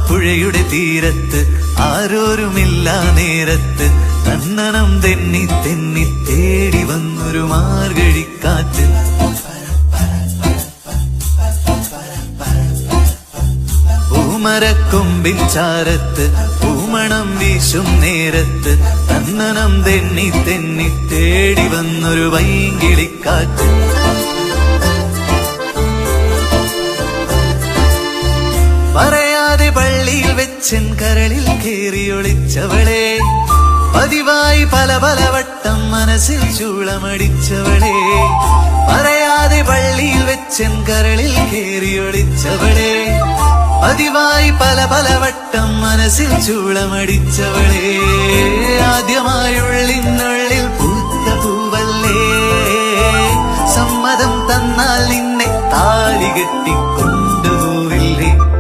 പുഴയുടെ തീരത്ത് ആരോരുമില്ല നേരത്ത് തന്നനം തെന്നി തെന്നി തേടി വന്നൊരു മാർഗഴിക്കാറ്റ്. പൂമരക്കൊമ്പിൻ ചാരത്ത് പൂമണം വീശും നേരത്ത് തന്നനം തെന്നി തെന്നി തേടി വന്നൊരു വൈങ്കിളിക്കാറ്റ്. പറയാതെ പള്ളിയിൽ വെച്ചൻ കരളിൽ കേറിയൊളിച്ചവളെ, പതിവായി പല പല വട്ടം മനസ്സിൽ ചൂളമടിച്ചവളെ. പറയാതെ പള്ളിയിൽ വെച്ചൻ കരളിൽ കേറിയൊളിച്ചവളെ, പതിവായി പല പല വട്ടം മനസ്സിൽ ചൂളമടിച്ചവളെ. ആദ്യമായുള്ളിനുള്ളിൽ പൂത്ത പൂവല്ലേ, സമ്മതം തന്നാൽ നിന്നെ താലി കെട്ടിക്കൊ